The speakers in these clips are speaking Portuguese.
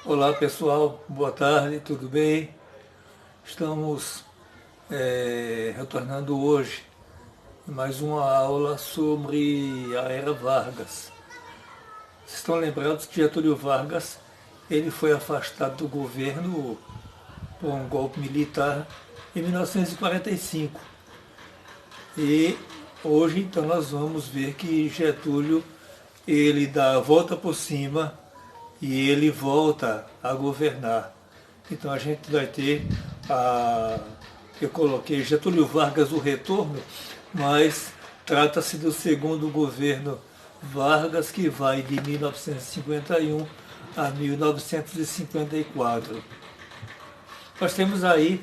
Olá pessoal, boa tarde, tudo bem? Estamos retornando hoje mais uma aula sobre a Era Vargas. Vocês estão lembrados que Getúlio Vargas ele foi afastado do governo por um golpe militar em 1945. E hoje então nós vamos ver que Getúlio ele dá a volta por cima e ele volta a governar. Então a gente vai ter eu coloquei Getúlio Vargas o retorno, mas trata-se do segundo governo Vargas que vai de 1951 a 1954. Nós temos aí,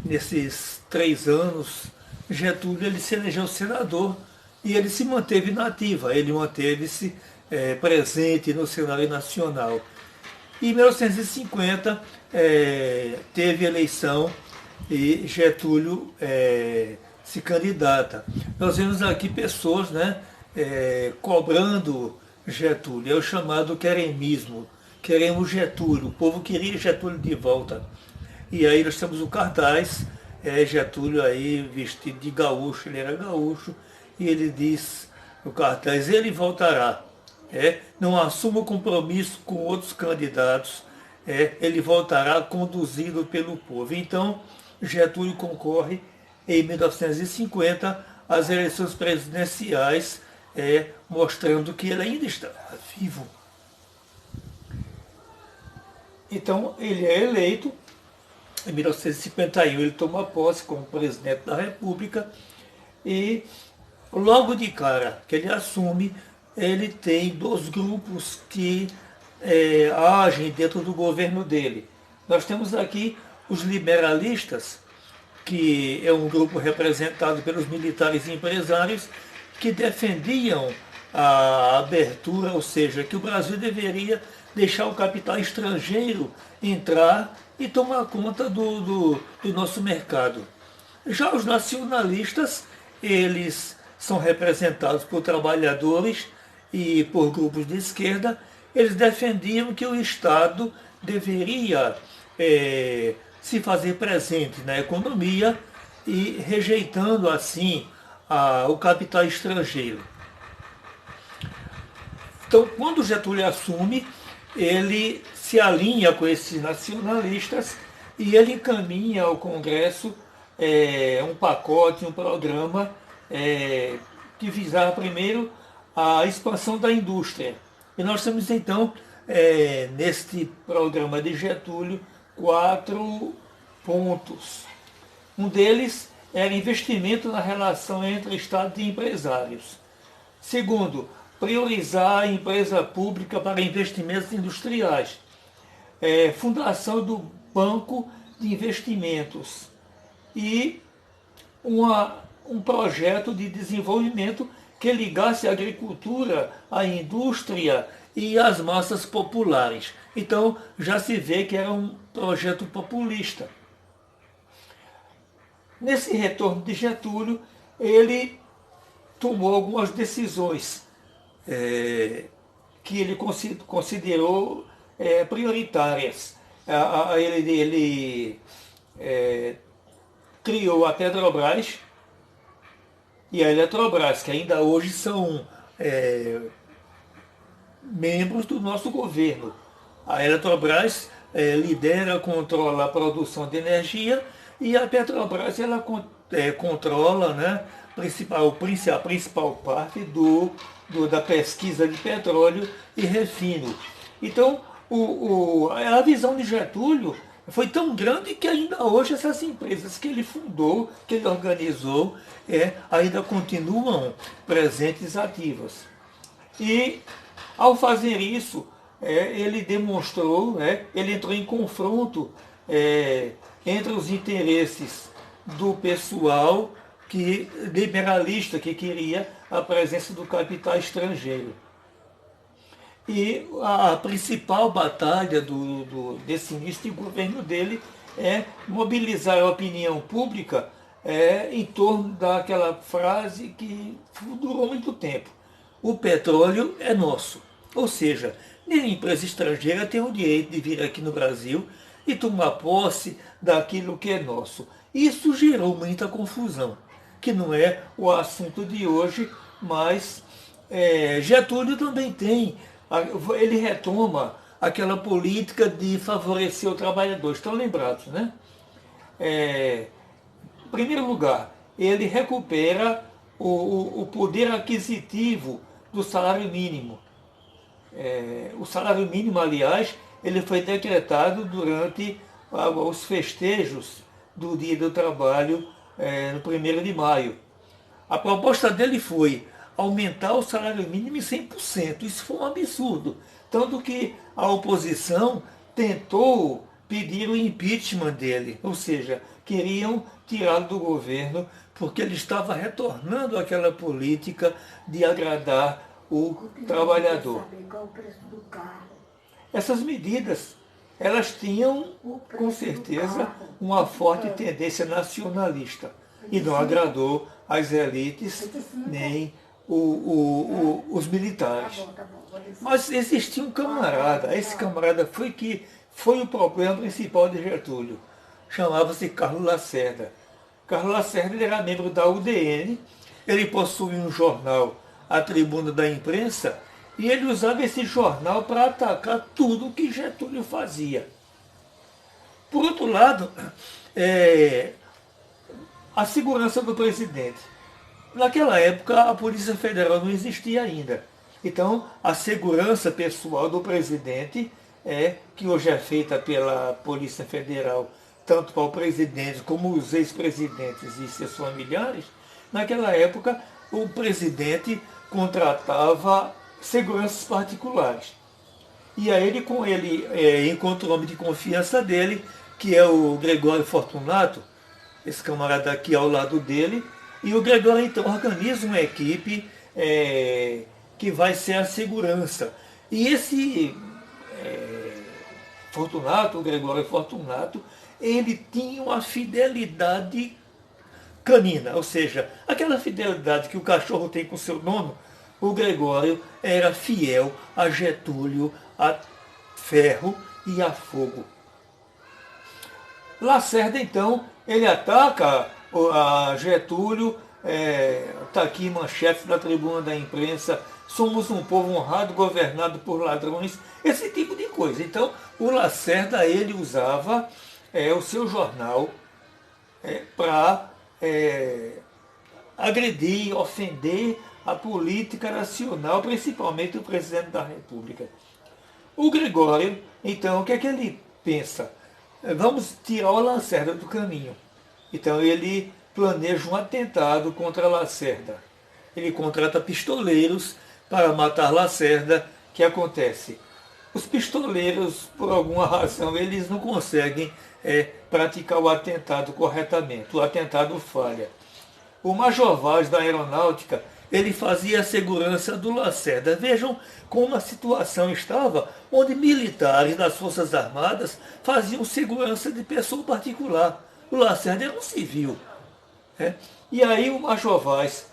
nesses 3 anos, Getúlio ele se elegeu senador e ele se manteve na ativa, ele manteve-se presente no cenário nacional. Em 1950 teve eleição e Getúlio se candidata. Nós vemos aqui pessoas, né, cobrando Getúlio, é o chamado queremismo. Queremos Getúlio, o povo queria Getúlio de volta. E aí nós temos o cartaz, Getúlio aí vestido de gaúcho, ele era gaúcho, e ele diz no cartaz, ele voltará. Não assuma compromisso com outros candidatos, ele voltará conduzido pelo povo. Então, Getúlio concorre em 1950 às eleições presidenciais, mostrando que ele ainda está vivo. Então, ele é eleito, em 1951 ele toma posse como presidente da República e logo de cara que ele assume, ele tem dois grupos que agem dentro do governo dele. Nós temos aqui os liberalistas, que é um grupo representado pelos militares e empresários, que defendiam a abertura, ou seja, que o Brasil deveria deixar o capital estrangeiro entrar e tomar conta do nosso mercado. Já os nacionalistas, eles são representados por trabalhadores e por grupos de esquerda. Eles defendiam que o Estado deveria se fazer presente na economia e rejeitando assim o capital estrangeiro. Então, quando Getúlio assume, ele se alinha com esses nacionalistas e ele encaminha ao Congresso um pacote, um programa que visava primeiro a expansão da indústria. E nós temos então, neste programa de Getúlio, 4 pontos. Um deles era investimento na relação entre Estado e empresários. Segundo, priorizar a empresa pública para investimentos industriais. Fundação do Banco de Investimentos. E um projeto de desenvolvimento que ligasse a agricultura, a indústria e as massas populares. Então já se vê que era um projeto populista. Nesse retorno de Getúlio, ele tomou algumas decisões que ele considerou prioritárias. Ele criou a Petrobras e a Eletrobras, que ainda hoje são membros do nosso governo. A Eletrobras lidera, controla a produção de energia e a Petrobras ela controla, né, a principal parte da pesquisa de petróleo e refino. Então, a visão de Getúlio foi tão grande que ainda hoje essas empresas que ele fundou, que ele organizou, ainda continuam presentes ativas. E, ao fazer isso, ele demonstrou, ele entrou em confronto entre os interesses do pessoal liberalista que queria a presença do capital estrangeiro. E a principal batalha desse início de governo dele é mobilizar a opinião pública em torno daquela frase que durou muito tempo. O petróleo é nosso. Ou seja, nenhuma empresa estrangeira tem o direito de vir aqui no Brasil e tomar posse daquilo que é nosso. Isso gerou muita confusão, que não é o assunto de hoje, mas Getúlio também tem, ele retoma aquela política de favorecer o trabalhador. Estão lembrados, né? Em primeiro lugar, ele recupera o poder aquisitivo do salário mínimo. O salário mínimo, aliás, ele foi decretado durante os festejos do Dia do Trabalho, no 1º de maio. A proposta dele foi aumentar o salário mínimo em 100%. Isso foi um absurdo. Tanto que a oposição tentou pedir o impeachment dele, ou seja, queriam tirá-lo do governo porque ele estava retornando àquela política de agradar o trabalhador. Essas medidas, elas tinham, com certeza, uma forte tendência nacionalista e não agradou as elites nem os militares. Mas existia um camarada, esse camarada foi o problema principal de Getúlio. Chamava-se Carlos Lacerda. Carlos Lacerda ele era membro da UDN, ele possuía um jornal, a Tribuna da Imprensa, e ele usava esse jornal para atacar tudo que Getúlio fazia. Por outro lado, a segurança do presidente. Naquela época, a Polícia Federal não existia ainda. Então, a segurança pessoal do presidente, que hoje é feita pela Polícia Federal, tanto para o presidente como os ex-presidentes e seus familiares, naquela época, o presidente contratava seguranças particulares. E aí ele encontrou o homem de confiança dele, que é o Gregório Fortunato, esse camarada aqui ao lado dele, e o Gregório então organiza uma equipe que vai ser a segurança. E esse Fortunato, o Gregório Fortunato, ele tinha uma fidelidade canina, ou seja, aquela fidelidade que o cachorro tem com seu dono. O Gregório era fiel a Getúlio, a ferro e a fogo. Lacerda, então, ele ataca a Getúlio, está aqui em manchetes da Tribuna da Imprensa: somos um povo honrado, governado por ladrões, esse tipo de coisa. Então, o Lacerda, ele usava o seu jornal para agredir, ofender a política nacional, principalmente o presidente da República. O Gregório, então, o que é que ele pensa? Vamos tirar o Lacerda do caminho. Então ele planeja um atentado contra Lacerda. Ele contrata pistoleiros para matar Lacerda. O que acontece? Os pistoleiros, por alguma razão, eles não conseguem praticar o atentado corretamente. O atentado falha. O Major Vaz da Aeronáutica, ele fazia a segurança do Lacerda. Vejam como a situação estava, onde militares das Forças Armadas faziam segurança de pessoa particular. O Lacerda era um civil. E aí o Major Vaz,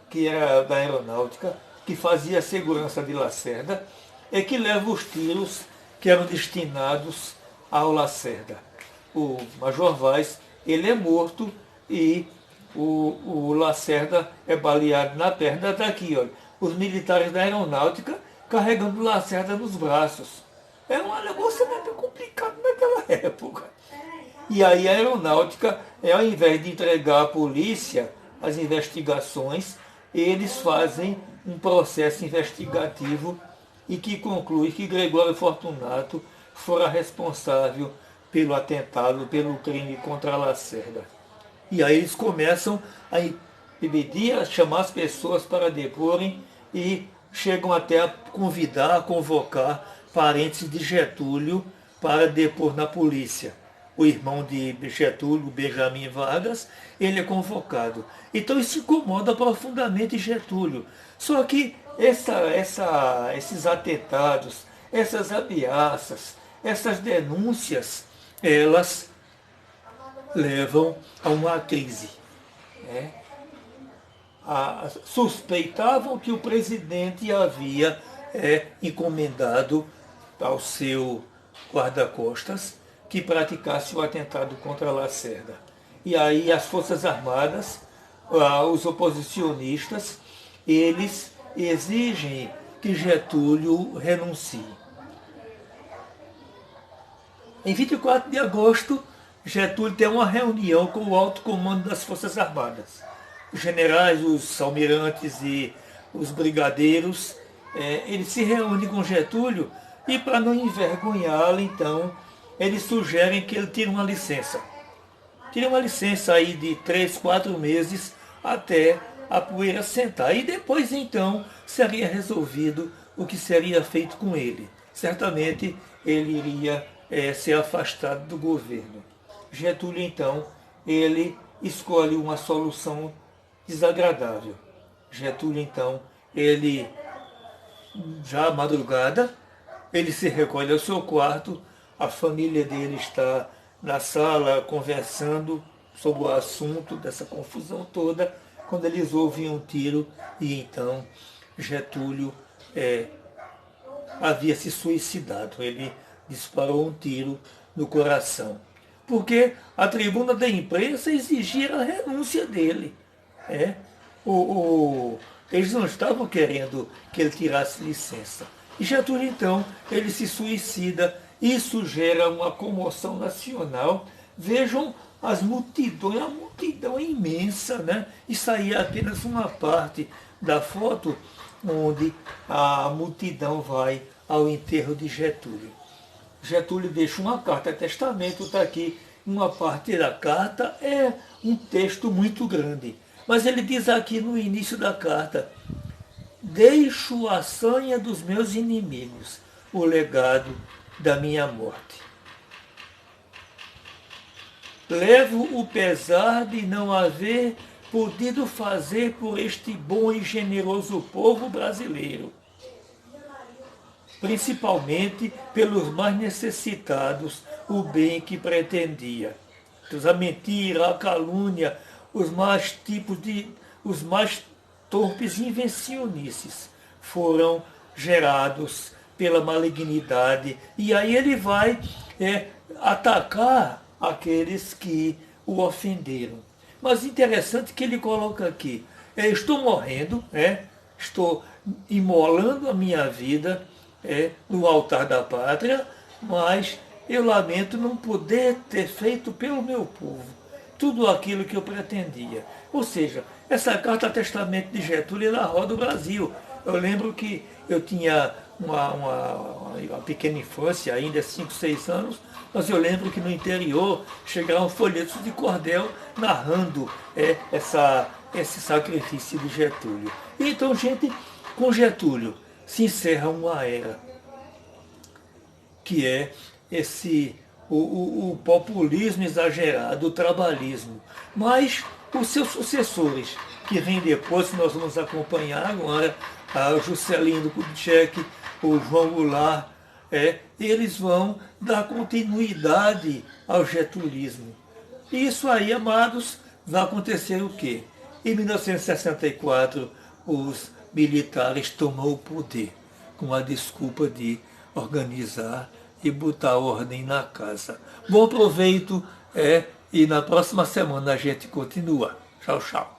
que era da Aeronáutica, que fazia a segurança de Lacerda, é que leva os tiros que eram destinados ao Lacerda. O Major Vaz, ele é morto e o Lacerda é baleado na perna. Daqui, olha, os militares da Aeronáutica carregando o Lacerda nos braços. Era um negócio muito complicado naquela época. E aí a Aeronáutica, ao invés de entregar à polícia as investigações, eles fazem um processo investigativo e que conclui que Gregório Fortunato fora responsável pelo atentado, pelo crime contra Lacerda. E aí eles começam a pedir, a chamar as pessoas para deporem e chegam até a convidar, a convocar parentes de Getúlio para depor na polícia. O irmão de Getúlio, Benjamin Vargas, ele é convocado. Então isso incomoda profundamente Getúlio. Só que esses atentados, essas ameaças, essas denúncias, elas levam a uma crise. Suspeitavam que o presidente havia encomendado ao seu guarda-costas que praticasse o atentado contra Lacerda. E aí as Forças Armadas, os oposicionistas, eles exigem que Getúlio renuncie. Em 24 de agosto, Getúlio tem uma reunião com o alto comando das Forças Armadas. Os generais, os almirantes e os brigadeiros, eles se reúnem com Getúlio e, para não envergonhá-lo, então, eles sugerem que ele tire uma licença. Tire uma licença aí de 3, 4 meses até a poeira sentar. E depois, então, seria resolvido o que seria feito com ele. Certamente, ele iria ser afastado do governo. Getúlio, então, ele escolhe uma solução desagradável. Getúlio, então, ele, já à madrugada, ele se recolhe ao seu quarto, a família dele está na sala conversando sobre o assunto dessa confusão toda, quando eles ouvem um tiro e então Getúlio havia se suicidado. Ele disparou um tiro no coração, porque a tribuna da imprensa exigia a renúncia dele. Eles não estavam querendo que ele tirasse licença. E Getúlio, então, ele se suicida. Isso gera uma comoção nacional. Vejam as multidões, a multidão é imensa, né? Isso aí é apenas uma parte da foto onde a multidão vai ao enterro de Getúlio. Getúlio deixa uma carta, testamento está aqui. Uma parte da carta é um texto muito grande. Mas ele diz aqui no início da carta: deixo a sanha dos meus inimigos, o legado da minha morte. Levo o pesar de não haver podido fazer por este bom e generoso povo brasileiro, principalmente pelos mais necessitados, o bem que pretendia. A mentira, a calúnia, os mais torpes invencionices foram gerados pela malignidade. E aí ele vai atacar aqueles que o ofenderam. Mas interessante que ele coloca aqui: estou morrendo, estou imolando a minha vida no altar da pátria, mas eu lamento não poder ter feito pelo meu povo tudo aquilo que eu pretendia. Ou seja, essa carta testamento de Getúlio, ela roda o Brasil. Eu lembro que eu tinha uma pequena infância, ainda 5, 6 anos, mas eu lembro que no interior chegavam folhetos de cordel narrando esse sacrifício de Getúlio. E então, gente, com Getúlio se encerra uma era, que é o populismo exagerado, o trabalhismo. Mas os seus sucessores, que vêm depois, que nós vamos acompanhar agora, o Juscelino Kubitschek, o João Goulart, eles vão dar continuidade ao getulismo. E isso aí, amados, vai acontecer o quê? Em 1964, os militares tomam o poder, com a desculpa de organizar e botar ordem na casa. Bom proveito, e na próxima semana a gente continua. Tchau, tchau.